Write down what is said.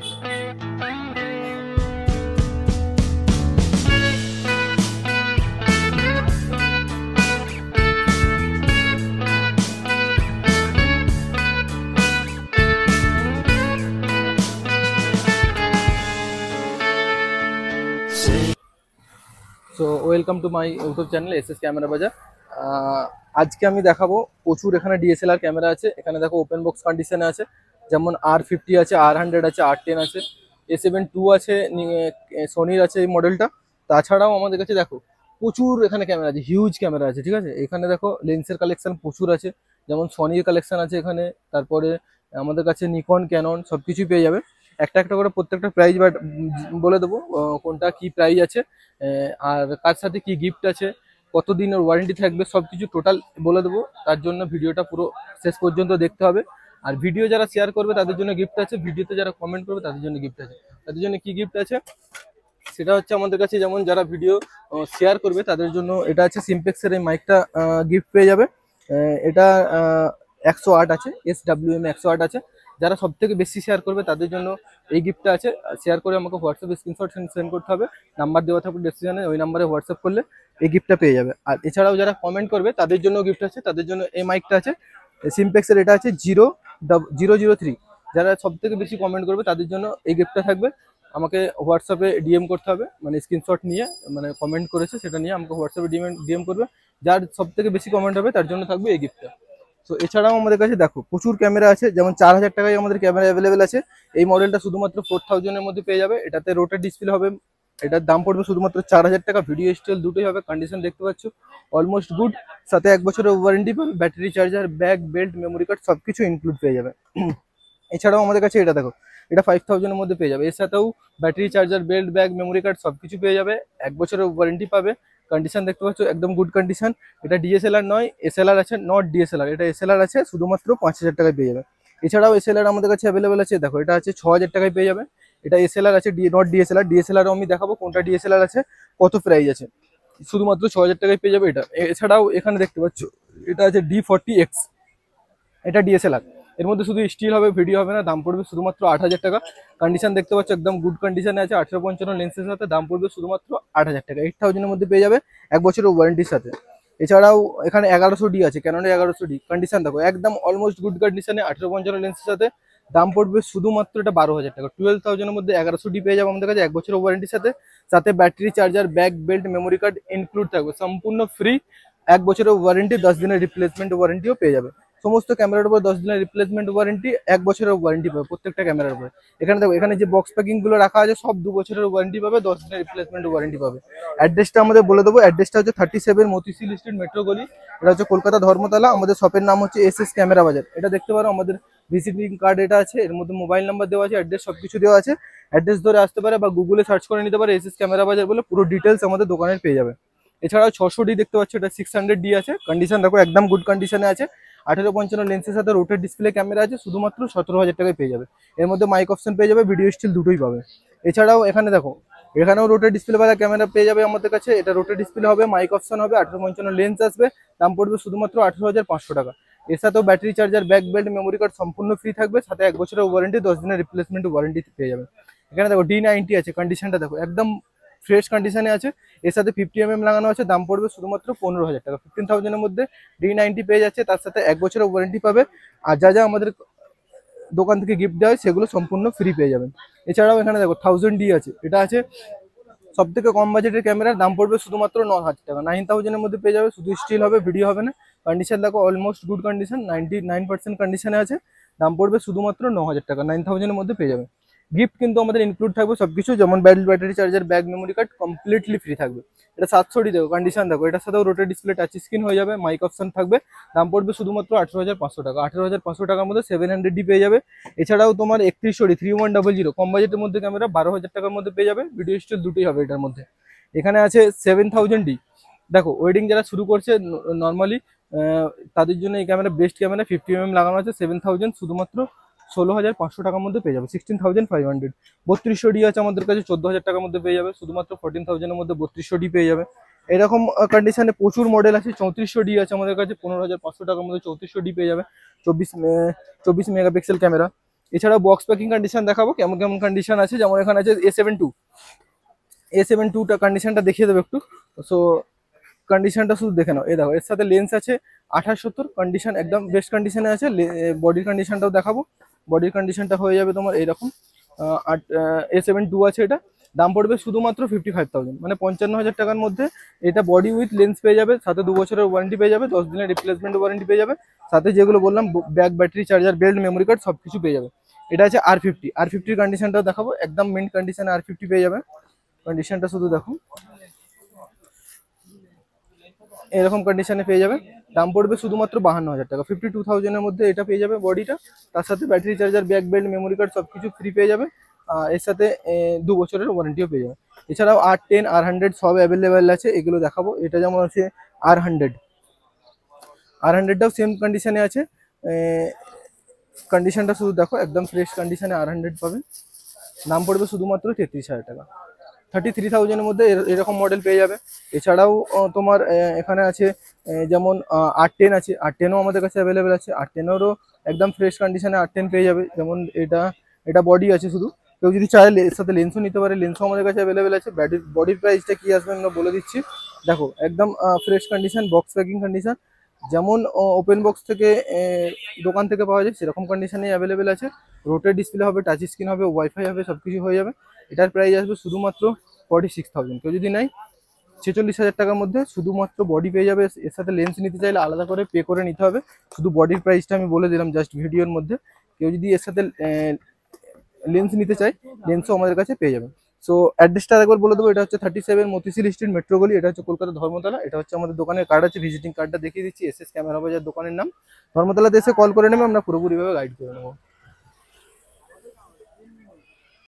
So welcome to my YouTube channel SS camera বাজার। আজকে আমি দেখাবো প্রচুর এখানে ডিএসএলআর ক্যামেরা আছে। এখানে দেখো ওপেন বক্স কন্ডিশনে আছে, যেমন R50 আছে, R100 আছে, R10 আছে, A7 II আছে, সোনির আছে এই মডেলটা। তাছাড়াও আমাদের কাছে দেখো প্রচুর এখানে ক্যামেরা আছে, হিউজ ক্যামেরা আছে, ঠিক আছে। এখানে দেখো লেন্সের কালেকশন প্রচুর আছে, যেমন সোনির কালেকশন আছে এখানে। তারপরে আমাদের কাছে নিকন, ক্যানন সব কিছুই পেয়ে যাবে। একটা একটা করে প্রত্যেকটা প্রাইস বলে দেবো কোনটা কি প্রাইস আছে, আর কার সাথে কি গিফট আছে, কতদিনের ওয়ারেন্টি থাকবে, সব কিছু টোটাল বলে দেবো। তার জন্য ভিডিওটা পুরো শেষ পর্যন্ত দেখতে হবে। আর ভিডিও যারা শেয়ার করবে তাদের জন্য গিফট আছে, ভিডিওতে যারা কমেন্ট করবে তাদের জন্য গিফট আছে। তাদের জন্য কি গিফট আছে সেটা হচ্ছে আমাদের কাছে, যেমন যারা ভিডিও শেয়ার করবে তাদের জন্য এটা আছে সিম্পেক্সের এই মাইকটা গিফট পেয়ে যাবে। এটা 108 আছে, SWM 108 আছে। যারা সব থেকে বেশি শেয়ার করবে তাদের জন্য এই গিফটটা আছে। শেয়ার করে আমাকে হোয়াটসঅ্যাপে স্ক্রিনশট সেন্ড করতে হবে, নাম্বার দেওয়া থাকবে ডেসক্রিপশনে, ওই নাম্বারে হোয়াটসঅ্যাপ করলে এই গিফটটা পেয়ে যাবে। আর এছাড়াও যারা কমেন্ট করবে তাদের জন্য গিফট আছে, তাদের জন্য এই মাইকটা আছে সিম্পেক্সের, এটা আছে 003। যারা সব থেকে বেশি কমেন্ট করবে তাদের জন্য এই গিফটটা থাকবে। আমাকে হোয়াটসঅ্যাপে ডিএম করতে হবে, মানে স্ক্রিনশট নিয়ে, মানে কমেন্ট করেছে সেটা নিয়ে আমাকে হোয়াটসঅ্যাপে ডিএম করবে। যার সব থেকে বেশি কমেন্ট হবে তার জন্য থাকবে এই গিফটটা। তো এছাড়াও আমাদের কাছে দেখো প্রচুর ক্যামেরা আছে, যেমন 4000 টাকায় আমাদের ক্যামেরা অ্যাভেলেবেল আছে। এই মডেলটা শুধুমাত্র 4000 এর মধ্যে পেয়ে যাবে। এটাতে রোটেট ডিসপ্লে হবে, এটার দাম পড়বে শুধুমাত্র 4000 টাকা। ভিডিও স্টিল দুটোই হবে, কন্ডিশন দেখতে পাচ্ছ অলমোস্ট গুড। সাথে 1 বছরের ওয়ারেন্টি পাবে, battery charger, bag, belt, memory card সবকিছু ইনক্লুড পেয়ে যাবে। এছাড়াও আমাদের কাছে এটা দেখো, এটা 5000 এর মধ্যে পেয়ে যাবে। এর সাথেও battery charger, belt, bag, memory card সবকিছু পেয়ে যাবে, 1 বছরের ওয়ারেন্টি পাবে। কন্ডিশন দেখতে পাচ্ছ একদম গুড কন্ডিশন। এটা ডিএসএলআর নয়, এসএলআর আছে, নট ডিএসএলআর। এটা এসএলআর আছে, শুধুমাত্র 5000 টাকায় পেয়ে যাবে। এছাড়াও এসএলআর আমাদের কাছে অ্যাভেলেবেল আছে, দেখো এটা আছে 6000 টাকায় পেয়ে যাবে। এটা এসএলআর আছে, নট ডিএসএলআর। ডিএসএলআর আমি দেখাবো কোনটা ডিএসএলআর আছে, কত প্রাইস আছে। শুধুমাত্র 6000 টাকায় পেয়ে যাবে এটা। এছাড়াও এখানে দেখতে পাচ্ছ এটা আছে D40X, এটা ডিএসএলআর। এর মধ্যে শুধু স্টিল হবে, ভিডিও হবে না। দাম পড়বে শুধুমাত্র 8000 টাকা। কন্ডিশন দেখতে পাচ্ছ একদম গুড কন্ডিশনে আছে, 1855 লেন্সের সাথে। দাম পড়বে শুধুমাত্র 8000 টাকা। 8000 এর মধ্যে পেয়ে যাবে, 1 বছরের ওয়ারেন্টির সাথে। এছাড়াও এখানে 1100D আছে, ক্যাননের 1100D। কন্ডিশন দেখো একদম অলমোস্ট গুড কন্ডিশনে, 1855 লেন্সের সাথে। দাম পড়বে শুধুমাত্র এটা 12000 টাকা। 12000 এর মধ্যে 1100D পেয়ে যাবে আমাদের কাছে, 1 বছরের ওয়ারেন্টির সাথে। সাথে battery charger, bag, belt, memory card include থাকবে, সম্পূর্ণ ফ্রি। 1 বছরের ওয়ারেন্টি, 10 দিনের রিপ্লেসমেন্ট ওয়ারেন্টিও পেয়ে যাবে। সমস্ত ক্যামেরার উপর 10 দিনের রিপ্লেসমেন্ট ওয়ারেন্টি, 1 বছরের ওয়ারেন্টি পাবে প্রত্যেকটা ক্যামেরার উপরে। এখানে দেখো, এখানে যে বক্স প্যাকিং গুলো রাখা আছে সব 2 বছরের ওয়ারেন্টি পাবে, 10 দিনের রিপ্লেসমেন্ট ওয়ারেন্টি পাবে। অ্যাড্রেসটা আমাদের বলে দেবো, অ্যাড্রেসটা হচ্ছে 37 মতিঝিল স্ট্রিট, মেট্রো গলি। এটা হচ্ছে কলকাতা ধর্মতলা। আমাদের শপের নাম হচ্ছে এসএস ক্যামেরা বাজার। এটা দেখতে পারো, আমাদের ভিজিটিং কার্ড এটা আছে, এর মধ্যে মোবাইল নাম্বার দেওয়া আছে, অ্যাড্রেস সবকিছু দেওয়া আছে। অ্যাড্রেস ধরে আসতে পারে বা গুগলে সার্চ করে নিতে পারে এসএস ক্যামেরা বাজার বলে, পুরো ডিটেলস আমাদের দোকানের পেয়ে যাবে। এছাড়াও 600D দেখতে পাচ্ছ, এটা 600D আছে। কন্ডিশন দেখো একদম গুড কন্ডিশনে আছে। 1855 লেন্সের সাথে রোটেট ডিসপ্লে ক্যামেরা আছে, শুধুমাত্র 17000 টাকায় পেয়ে যাবে। এর মধ্যে মাইক অপশন পেয়ে যাবে, ভিডিও স্টিল দুটোই পাবে। এছাড়াও এখানে দেখো, এখানেও রোটেট ডিসপ্লে वाला ক্যামেরা পেয়ে যাবে আমাদের কাছে। এটা রোটেট ডিসপ্লে হবে, মাইক অপশন হবে, 1855 লেন্স আসবে। দাম পড়বে শুধুমাত্র 18500 টাকা। এর সাথেও battery charger, back, belt, memory card সম্পূর্ণ ফ্রি থাকবে। সাথে 1 বছরের ওয়ারেন্টি, 10 দিনের রিপ্লেসমেন্ট ওয়ারেন্টি পেয়ে যাবে। এখানে দেখো D90 আছে, কন্ডিশনটা দেখো একদম ফ্রেশ কন্ডিশনে আছে। এর সাথে 50mm লাগানো আছে। দাম পড়বে শুধুমাত্র 15000 টাকা। 15000 এর মধ্যে D90 পেয়ে যাচ্ছে, তার সাথে 1 বছরের ওয়ারেন্টি পাবে। আর যা যা আমাদের দোকান থেকে গিফট দেওয়া হয় সেগুলো সম্পূর্ণ ফ্রি পেয়ে যাবেন। এছাড়াও এখানে দেখো 1000D আছে, এটা আছে সব থেকে কম বাজেটের ক্যামেরার। দাম পড়বে শুধুমাত্র 9000 টাকা। 9000 এর মধ্যে পেয়ে যাবে, শুধু স্টিল হবে, ভিডিও হবে না। কন্ডিশন দেখো অলমোস্ট গুড কন্ডিশন, 99% কন্ডিশনে আছে। দাম পড়বে শুধুমাত্র 9000 টাকা। 9000 এর মধ্যে পেয়ে যাবে। গিফট কিন্তু আমাদের ইনক্লুড থাকবে সবকিছু, যেমন battery charger, bag, memory card completely free থাকবে। এটা 700D দেখো, কন্ডিশন দেখো। এটার সাথেও রোটেট ডিসপ্লে, টাচ স্ক্রিন হয়ে যাবে, মাইক অপশন থাকবে। দাম পড়বে শুধুমাত্র 18500 টাকা। 18500 টাকার মধ্যে 700D পেয়ে যাবে। এছাড়াও তোমার 3100D 3100 কম বাজেটের মধ্যে ক্যামেরা 12000 টাকার মধ্যে পেয়ে যাবে। ভিডিও স্টিল দুটোই হবে এটার মধ্যে। এখানে আছে 7000D। দেখো ওয়েডিং যারা শুরু করছে নর্মালি, তাদের জন্য এই ক্যামেরা বেস্ট ক্যামেরা। 50mm লাগানো আছে, 7000 শুধুমাত্র 16500 টাকার মধ্যে পেয়ে যাবে, 16500। 3200D আছে আমাদের কাছে, 14000 টাকার মধ্যে পেয়ে যাবে। শুধুমাত্র 14000 এর মধ্যে 3200D পেয়ে যাবে। এরকম কন্ডিশনে প্রচুর মডেল আছে। 3400D আছে আমাদের কাছে, 15500 টাকার মধ্যে 3400D পেয়ে যাবে। 24 মেগাপিক্সেল ক্যামেরা। এছাড়াও বক্স প্যাকিং কন্ডিশন দেখাবো কেমন কেমন কন্ডিশন আছে। যেমন এখানে আছে A72 কন্ডিশনটা দেখিয়ে দেবো একটু। সো কন্ডিশনটা শুধু দেখে নাও, এই দেখো এর সাথে লেন্স আছে 2870, কন্ডিশন একদম বেস্ট কন্ডিশনে আছে। বডির কন্ডিশনটাও দেখাবো, বডির কন্ডিশনটা হয়ে যাবে তোমার এইরকম। A72 আছে, এটা দাম পড়বে শুধুমাত্র 55,000, মানে 55,000 টাকার মধ্যে এটা বডি উইথ লেন্স পেয়ে যাবে, সাথে 2 বছরের ওয়ারেন্টি পেয়ে যাবে, 10 দিনের রিপ্লেসমেন্ট ওয়ারেন্টি পেয়ে যাবে, সাথে যেগুলো বললাম back, battery, charger, belt, memory card সব কিছু পেয়ে যাবে। এটা আছে R50 কন্ডিশনটাও দেখাবো, একদম মিন্ট কন্ডিশনে R50 পেয়ে যাবে। কন্ডিশনটা শুধু দেখো, এরকম কন্ডিশনে পেয়ে যাবে। দাম পড়বে শুধুমাত্র 52,000 টাকা, 52,000 এর মধ্যে এটা পেয়ে যাবে বডিটা। তার সাথে battery, charger, back, belt, memory card সব কিছু ফ্রি পেয়ে যাবে। এর সাথে 2 বছরের ওয়ারেন্টিও পেয়ে যাবে। এছাড়াও R10, R100 সব অ্যাভেলেবেল আছে, এগুলো দেখাবো। এটা যেমন আছে R100টাও সেম কন্ডিশনে আছে। কন্ডিশনটা শুধু দেখো, একদম ফ্রেশ কন্ডিশনে R100 পাবে। দাম পড়বে শুধুমাত্র 33,000 টাকা, 33,000 এর মধ্যে এরকম মডেল পেয়ে যাবে। এছাড়াও তোমার এখানে আছে যেমন R10 আছে, R10ও আমাদের কাছে অ্যাভেলেবেল আছে। R10এরও একদম ফ্রেশ কন্ডিশনে R10 পেয়ে যাবে। যেমন এটা বডি আছে শুধু, কেউ যদি চায় এর সাথে লেন্সও নিতে পারে, লেন্সও আমাদের কাছে অ্যাভেলেবেল আছে। বডির প্রাইসটা কি আসবে আমরা বলে দিচ্ছি, দেখো একদম fresh condition, box packing condition, যেমন ওপেন বক্স থেকে দোকান থেকে পাওয়া যায় সেরকম কন্ডিশনে অ্যাভেলেবেল আছে। রোটেট ডিসপ্লে হবে, টাচ স্ক্রিন হবে, ওয়াইফাই হবে, সব কিছু হয়ে যাবে। এটার প্রাইস আসবে শুধুমাত্র 46,000। কেউ যদি নেয় 46,000 টাকার মধ্যে শুধুমাত্র বডি পেয়ে যাবে। এর সাথে লেন্স নিতে চাইলে আলাদা করে পে করে নিতে হবে। শুধু বডির প্রাইসটা আমি বলে দিলাম জাস্ট ভিডিওর মধ্যে। কেউ যদি এর সাথে লেন্স নিতে চায়, লেন্সও আমাদের কাছে পেয়ে যাবে। সো অ্যাড্রেসটা একবার বলে দেবো, এটা হচ্ছে 37 মতিঝিল স্ট্রিট, মেট্রো গলি। এটা হচ্ছে কলকাতা ধর্মতলা। এটা হচ্ছে আমাদের দোকানের কার্ড আছে, ভিজিটিং কার্ডটা দেখিয়ে দিচ্ছি, SS ক্যামেরা বাজার দোকানের নাম। ধর্মতলাতে এসে কল করে নেবে, আমরা পুরোপুরিভাবে গাইড করে নেবো।